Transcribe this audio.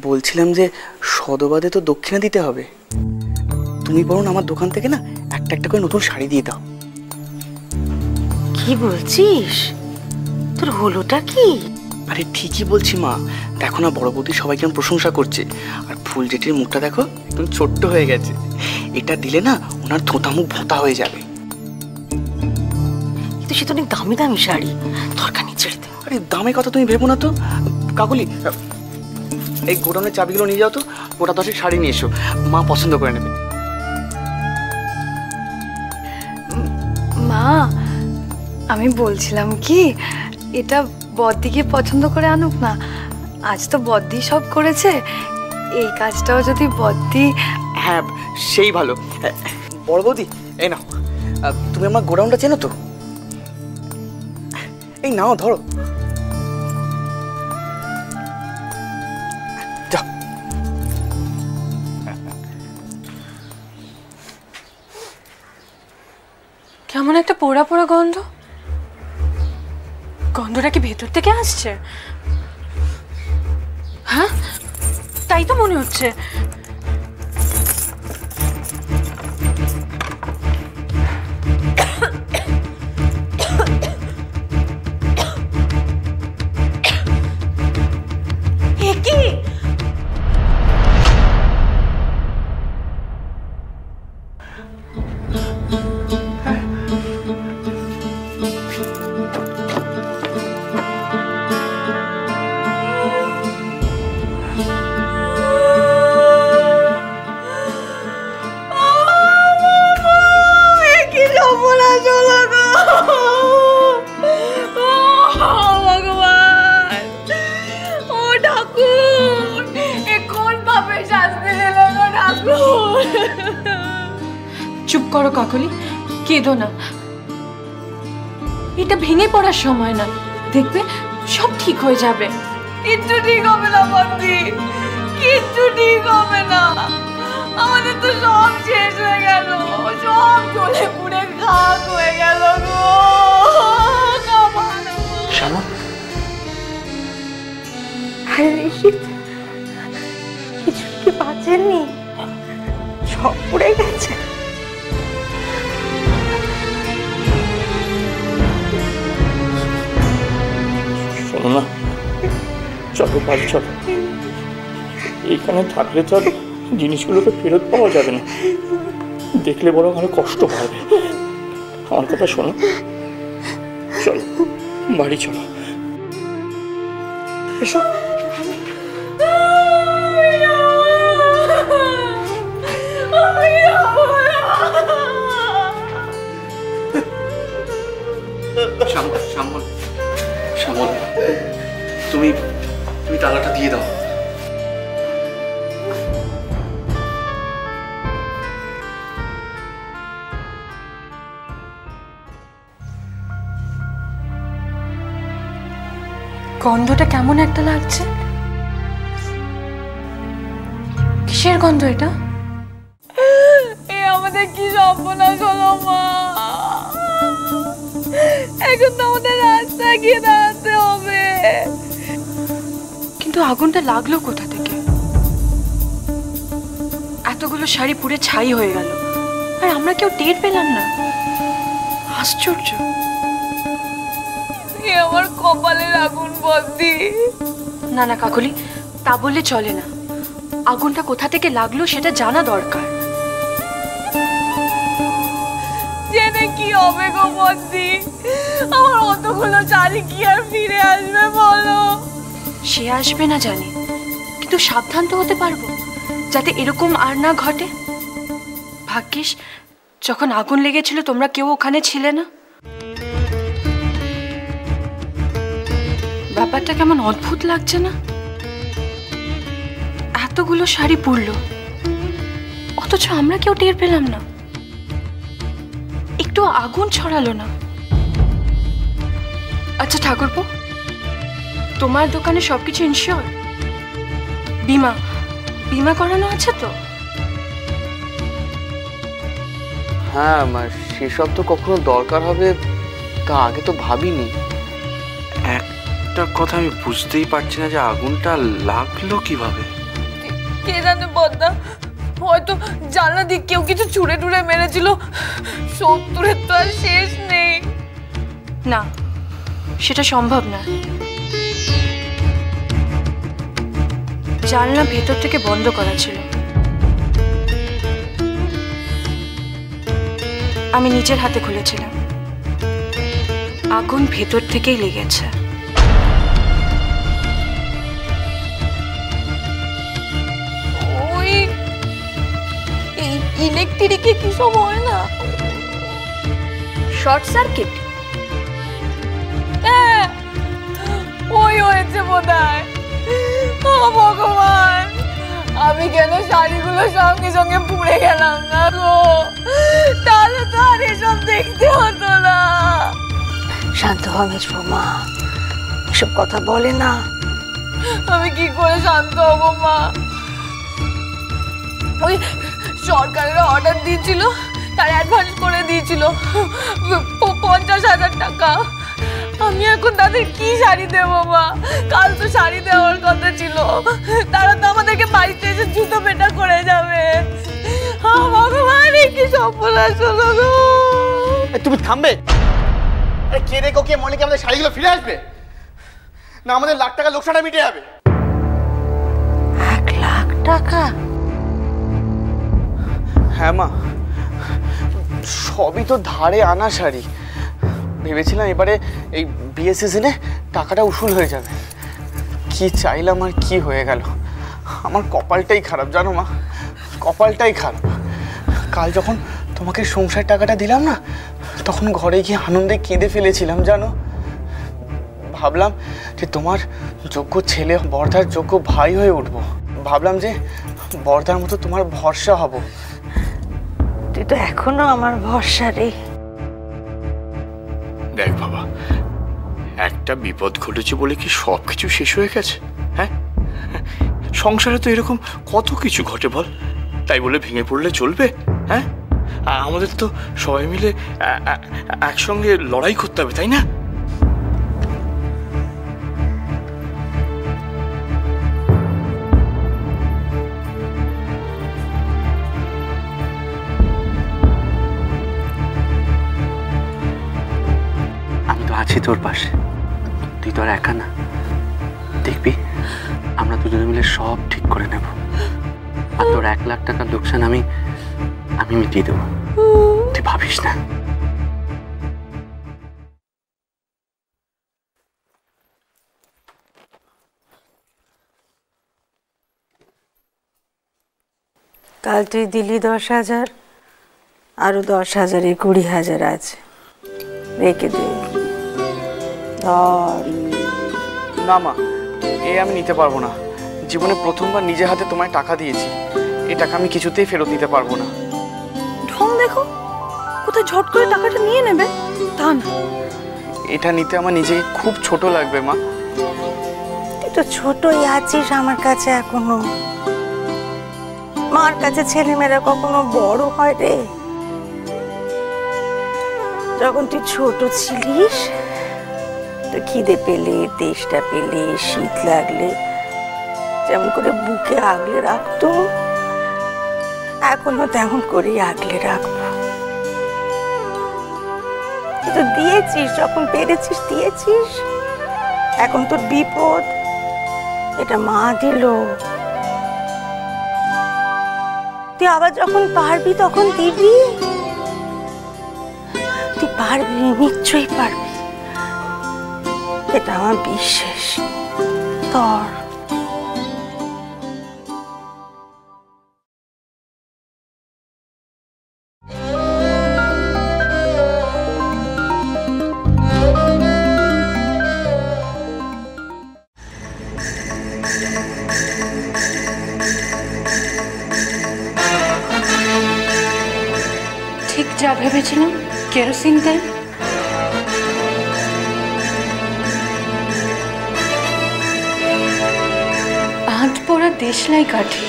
বলছিলাম যে সদবাদে তো দক্ষিণা দিতে হবে, তুমি বরং আমার দোকান থেকে না একটা একটা করে নতুন শাড়ি দিয়ে দাও। কি বলছিস? তোর হলোটা কি? আরে ঠিকই বলছি মা, দেখো না বড় বৌদি সবাই কেমন প্রশংসা করছে, আর ফুল জেঠির মুখটা দেখো একদম ছোট্ট হয়ে গেছে। এটা দিলে না ওনার ধোঁতা মুখ ভোঁতা হয়ে যাবে। কিন্তু সে তো অনেক দামি দামি শাড়ি, দরকার নেই, ছেড়ে দে। আরে দামের কথা তুমি ভেবো না তো। কাকুলি, এই গোডাউনের চাবিগুলো নিয়ে যাও তো, গোটা 10 শাড়ি নিয়ে এসো, মা পছন্দ করে নেবে। মা, আমি বলছিলাম কি, এটা বদ্দিকে পছন্দ করে আনুক না। আজ তো বদ্দি সব করেছে, এই কাজটাও যদি বদ্দি। হ্যাঁ সেই ভালো। বড় বৌদি এই নাও, তুমি আমার গোডাউনটা চেনো তো? এই নাও ধরো। যাও। কেমন একটা পোড়া পোড়া গন্ধ। গন্ধটা কি ভেতর থেকে আসছে? হ্যাঁ, তাই তো মনে হচ্ছে। চুপ করো কাকলি, কেঁদো না। এটা ভেঙে পড়ার সময় না, দেখবে সব ঠিক হয়ে যাবে। কিচ্ছু ঠিক হবে না বদ্দি, কিচ্ছু ঠিক হবে না। আমাদের তো সব শেষ হয়ে গেল, সব জ্বলে পুড়ে খাক হয়ে গেল গো। শ্যামা, কিছু কি বাঁচেননি? সব পুড়ে গেছে। শোনো না, চলো বাড়ি চলো। এইখানে থাকলে তো আর জিনিসগুলোকে ফেরত পাওয়া যাবে না, দেখলে বরং আরো কষ্ট হবে। আমার কথা শোনো, চলো বাড়ি চলো। এসো। শ্যামল, শ্যামল, তুমি তালাটা দিয়ে দাও। গন্ধটা কেমন একটা লাগছে। কিসের গন্ধ এটা? এ আমাদের কি সর্বনাশ হলো মা। এখন তো আমাদের রাস্তায় গিয়ে দাঁড়াতে হবে। কিন্তু আগুনটা লাগলো কোথা থেকে? এতগুলো শাড়ি পুড়ে ছাই হয়ে গেল, আর আমরা কেউ টের পেলাম না। আশ্চর্য। এ আমার কপালের আগুন বদ্দি। না না কাকলি, তা বললে চলে না। আগুনটা কোথা থেকে লাগলো সেটা জানা দরকার। জেনে কি হবে গো বদ্দি? আমার অতগুলো শাড়ি কি আর ফিরে আসবে বলো? সে আসবে না জানি, কিন্তু সাবধান তো হতে পারবো, যাতে এরকম আর না ঘটে। ভাগ্যিস যখন আগুন লেগেছিল তোমরা কেউ ওখানে ছিলে না। ব্যাপারটা কেমন অদ্ভুত লাগছে না? এতগুলো শাড়ি পুড়লো, অথচ আমরা কেউ টের পেলাম না, একটু আগুন ছড়ালো না। আচ্ছা ঠাকুরপো, তোমার দোকানে সবকিছু ইনশিওর? বিমা করানো আছে তো? হ্যাঁ, সেসব তো কখনো দরকার হবে তা আগে তো ভাবিনি। একটা কথা আমি বুঝতেই পারছি না যে আগুনটা লাগলো কিভাবে। কে জানে বদ্দা, হয়তো জানলা দিক কেউ কিছু ছুঁড়ে টুড়ে মেরেছিল। 70-এর তো আর শেষ নেই। না, সেটা সম্ভব না। জানলা ভেতর থেকে বন্ধ করা ছিল। আমি নিজের হাতে খুলেছিলাম। আগুন ভেতর থেকেই লেগেছে। ওই ইলেকট্রিকে কি সব হয় না? Short circuit. হ্যাঁ, ওই হয়েছে বোধহয়। ভগবান, আমি কেন শাড়িগুলো সঙ্গে সঙ্গে পুড়ে গেলাম না গো? তাহলে তো আর এসব দেখতে হতো না। শান্ত হ মেজবউ মা, এসব কথা বলে না। আমি কি করে শান্ত হবো মা? ওই সরকারের অর্ডার দিয়েছিল, তার অ্যাডভান্স করে দিয়েছিল 50,000 টাকা। আমি এখন তাদের কি শাড়ি দেবো মা? কাল তো শাড়ি দেওয়ার কথা ছিল, তারা তো আমাদেরকে বাড়িতে এসে জুতো পেটা করে যাবে। ভগবান, কি সর্বনাশ হলো গো! তুমি থামবে? কে রেখো কে মনে কি আমাদের শাড়িগুলো ফিরে আসবে, না আমাদের লাখ টাকা লোকসানটা মিটে যাবে? 1 লাখ টাকা? হ্যাঁ মা, সবই তো ধারে আনা শাড়ি। ভেবেছিলাম এবারে এই বিয়ে সিজনে টাকাটা উসুল হয়ে যাবে। কি চাইলাম আর কি হয়ে গেল। আমার কপালটাই খারাপ জানো মা, কপালটাই খারাপ। কাল যখন তোমাকে সংসার টাকাটা দিলাম না, তখন ঘরে গিয়ে আনন্দে কেঁদে ফেলেছিলাম জানো। ভাবলাম যে তোমার যোগ্য ছেলে বর্ধার যোগ্য ভাই হয়ে উঠবো। ভাবলাম যে বর্ধার মতো তোমার ভরসা হব। তুই তো এখনো আমার ভরসা রে। দেখ বাবা, একটা বিপদ ঘটেছে বলে কি সব কিছু শেষ হয়ে গেছে? হ্যাঁ, সংসারে তো এরকম কত কিছু ঘটে বল। তাই বলে ভেঙে পড়লে চলবে? হ্যাঁ, আমাদের তো সবাই মিলে একসঙ্গে লড়াই করতে হবে, তাই না? আমি তো আছি তোর পাশে, তুই তো আর একা না। দেখবি আমরা দুজনে মিলে সব ঠিক করে নেব। আর তোর 1 লাখ টাকার লোকসান আমি মিটিয়ে দেবো, তুই ভাবিস না। কাল তুই দিলি 10,000, আরো 10,000 20,000 আছে, রেখে দে। ধর। না মা, আমি নিতে পারবো না। জীবনে প্রথমবার নিজের হাতে তোমায় টাকা দিয়েছি, এই টাকা আমি কিছুতেই ফেরত দিতে পারবো না। ঢং দেখো, কোথায় ঝট করে টাকাটা নিয়ে নেবে তা না। এটা নিতে আমার নিজেকে খুব ছোট লাগবে মা। তুই তো ছোটই আছিস আমার কাছে এখনো। মার কাছে ছেলেমেয়েরা কখনো বড় হয় রে? যখন তুই ছোট ছিলিস, তো খিদে পেলে, তেষ্টা পেলে, শীত লাগলে যেমন করে বুকে আগলে রাখতো, এখনো তেমন করেই আগলে রাখবো। তুই তো দিয়েছিস, যখন পেরেছিস দিয়েছিস। এখন তোর বিপদ, এটা মা দিল। তুই আবার যখন পারবি তখন দিবি। তুই পারবি, নিশ্চয়ই পারবি, এটা আমার বিশ্বাস। তোর ঠিক যা ভেবেছিলাম, কেরোসিন তেল। বাঁধ পড়া দেশলাই কাঠি।